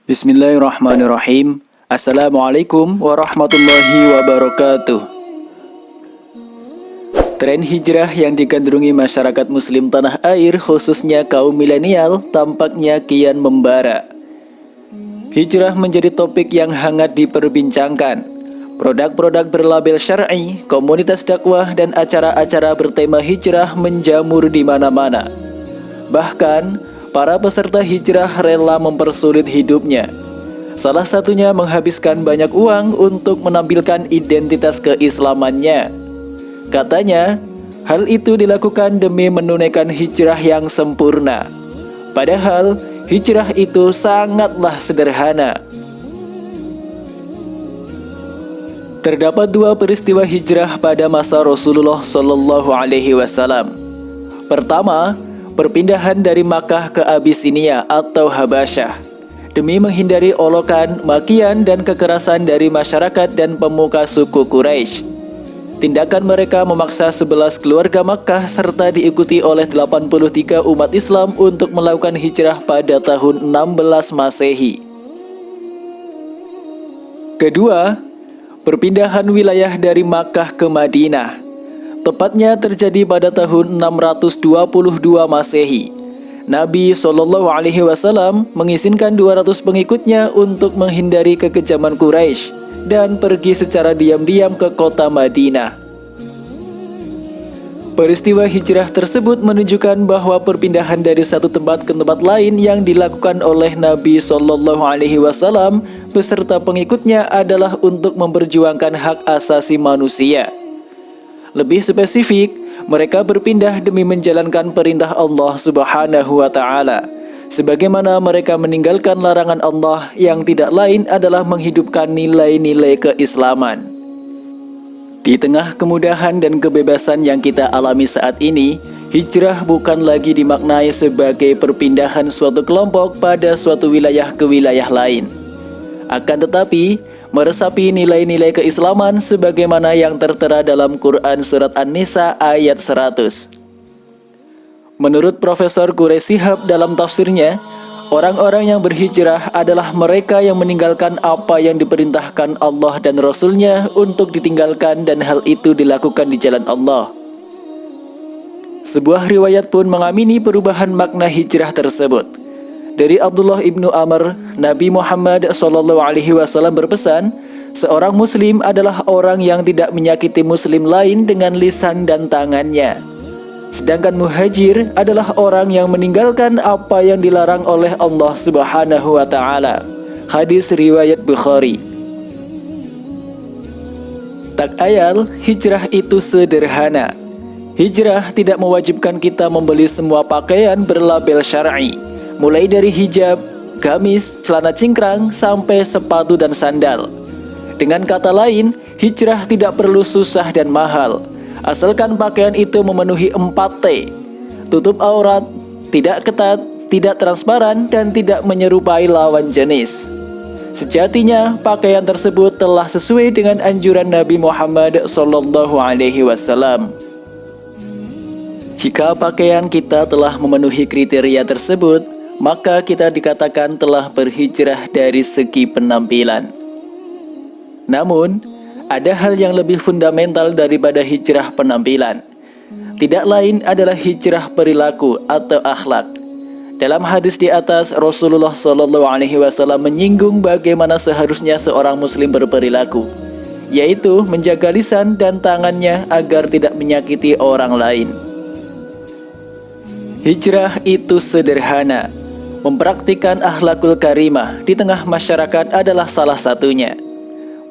Bismillahirrahmanirrahim. Assalamualaikum warahmatullahi wabarakatuh. Tren hijrah yang digandrungi masyarakat muslim tanah air, khususnya kaum milenial, tampaknya kian membara. Hijrah menjadi topik yang hangat diperbincangkan. Produk-produk berlabel syar'i, komunitas dakwah, dan acara-acara bertema hijrah menjamur di mana-mana. Bahkan, para peserta hijrah rela mempersulit hidupnya. Salah satunya menghabiskan banyak uang untuk menampilkan identitas keislamannya. Katanya, hal itu dilakukan demi menunaikan hijrah yang sempurna. Padahal, hijrah itu sangatlah sederhana. Terdapat dua peristiwa hijrah pada masa Rasulullah Shallallahu Alaihi Wasallam. Pertama, perpindahan dari Makkah ke Abisinia atau Habasyah demi menghindari olokan, makian, dan kekerasan dari masyarakat dan pemuka suku Quraisy. Tindakan mereka memaksa 11 keluarga Makkah serta diikuti oleh 83 umat Islam untuk melakukan hijrah pada tahun 16 Masehi. Kedua, perpindahan wilayah dari Makkah ke Madinah. Tepatnya terjadi pada tahun 622 Masehi. Nabi Shallallahu Alaihi Wasallam mengizinkan 200 pengikutnya untuk menghindari kekejaman Quraisy dan pergi secara diam-diam ke kota Madinah. Peristiwa hijrah tersebut menunjukkan bahwa perpindahan dari satu tempat ke tempat lain yang dilakukan oleh Nabi Shallallahu Alaihi Wasallam beserta pengikutnya adalah untuk memperjuangkan hak asasi manusia. Lebih spesifik, mereka berpindah demi menjalankan perintah Allah Subhanahu wa Ta'ala, sebagaimana mereka meninggalkan larangan Allah yang tidak lain adalah menghidupkan nilai-nilai keislaman. Di tengah kemudahan dan kebebasan yang kita alami saat ini, hijrah bukan lagi dimaknai sebagai perpindahan suatu kelompok pada suatu wilayah ke wilayah lain. Akan tetapi, meresapi nilai-nilai keislaman sebagaimana yang tertera dalam Quran Surat An-Nisa ayat 100. Menurut Profesor Quraisy Shihab dalam tafsirnya, orang-orang yang berhijrah adalah mereka yang meninggalkan apa yang diperintahkan Allah dan Rasul-Nya untuk ditinggalkan dan hal itu dilakukan di jalan Allah. Sebuah riwayat pun mengamini perubahan makna hijrah tersebut. Dari Abdullah ibnu Amr, Nabi Muhammad SAW berpesan, seorang muslim adalah orang yang tidak menyakiti muslim lain dengan lisan dan tangannya. Sedangkan muhajir adalah orang yang meninggalkan apa yang dilarang oleh Allah Subhanahu wa Ta'ala. Hadis riwayat Bukhari. Tak ayal, hijrah itu sederhana. Hijrah tidak mewajibkan kita membeli semua pakaian berlabel syar'i, mulai dari hijab, gamis, celana cingkrang, sampai sepatu dan sandal. Dengan kata lain, hijrah tidak perlu susah dan mahal, asalkan pakaian itu memenuhi 4T: tutup aurat, tidak ketat, tidak transparan, dan tidak menyerupai lawan jenis. Sejatinya, pakaian tersebut telah sesuai dengan anjuran Nabi Muhammad SAW. Jika pakaian kita telah memenuhi kriteria tersebut, maka kita dikatakan telah berhijrah dari segi penampilan. Namun, ada hal yang lebih fundamental daripada hijrah penampilan. Tidak lain adalah hijrah perilaku atau akhlak. Dalam hadis di atas, Rasulullah SAW menyinggung bagaimana seharusnya seorang muslim berperilaku, yaitu menjaga lisan dan tangannya agar tidak menyakiti orang lain. Hijrah itu sederhana. Mempraktikkan akhlakul karimah di tengah masyarakat adalah salah satunya.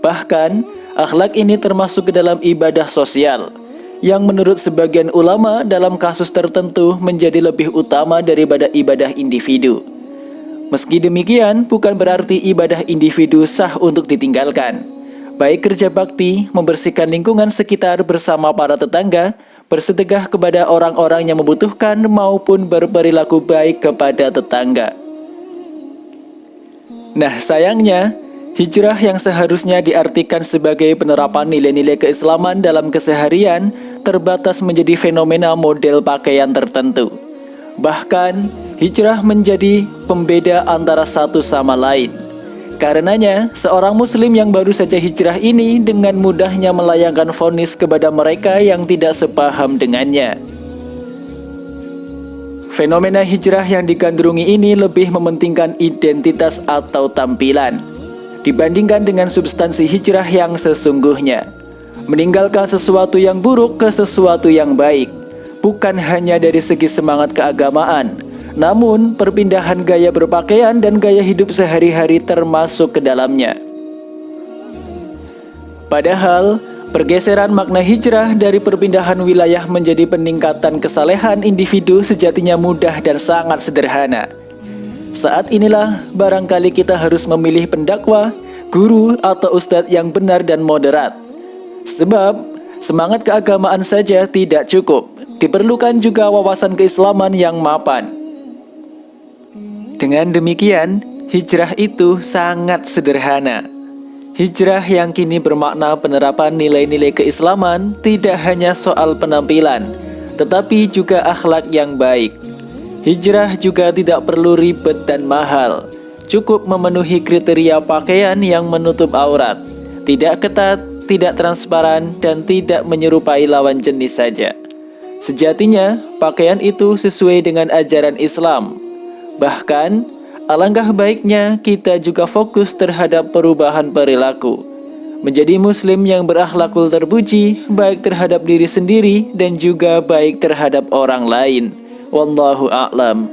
Bahkan, akhlak ini termasuk ke dalam ibadah sosial, yang menurut sebagian ulama dalam kasus tertentu menjadi lebih utama daripada ibadah individu. Meski demikian, bukan berarti ibadah individu sah untuk ditinggalkan. Baik kerja bakti, membersihkan lingkungan sekitar bersama para tetangga, bersedekah kepada orang-orang yang membutuhkan, maupun berperilaku baik kepada tetangga. Nah, sayangnya, hijrah yang seharusnya diartikan sebagai penerapan nilai-nilai keislaman dalam keseharian terbatas menjadi fenomena model pakaian tertentu. Bahkan, hijrah menjadi pembeda antara satu sama lain. Karenanya, seorang muslim yang baru saja hijrah ini dengan mudahnya melayangkan vonis kepada mereka yang tidak sepaham dengannya. Fenomena hijrah yang digandrungi ini lebih mementingkan identitas atau tampilan dibandingkan dengan substansi hijrah yang sesungguhnya. Meninggalkan sesuatu yang buruk ke sesuatu yang baik, bukan hanya dari segi semangat keagamaan, namun perpindahan gaya berpakaian dan gaya hidup sehari-hari termasuk ke dalamnya. Padahal, pergeseran makna hijrah dari perpindahan wilayah menjadi peningkatan kesalehan individu sejatinya mudah dan sangat sederhana. Saat inilah barangkali kita harus memilih pendakwah, guru, atau ustadz yang benar dan moderat. Sebab, semangat keagamaan saja tidak cukup, diperlukan juga wawasan keislaman yang mapan. Dengan demikian, hijrah itu sangat sederhana. Hijrah yang kini bermakna penerapan nilai-nilai keislaman tidak hanya soal penampilan, tetapi juga akhlak yang baik. Hijrah juga tidak perlu ribet dan mahal. Cukup memenuhi kriteria pakaian yang menutup aurat, tidak ketat, tidak transparan, dan tidak menyerupai lawan jenis saja. Sejatinya, pakaian itu sesuai dengan ajaran Islam. Bahkan, alangkah baiknya kita juga fokus terhadap perubahan perilaku. Menjadi muslim yang berakhlakul terpuji, baik terhadap diri sendiri dan juga baik terhadap orang lain. Wallahu a'lam.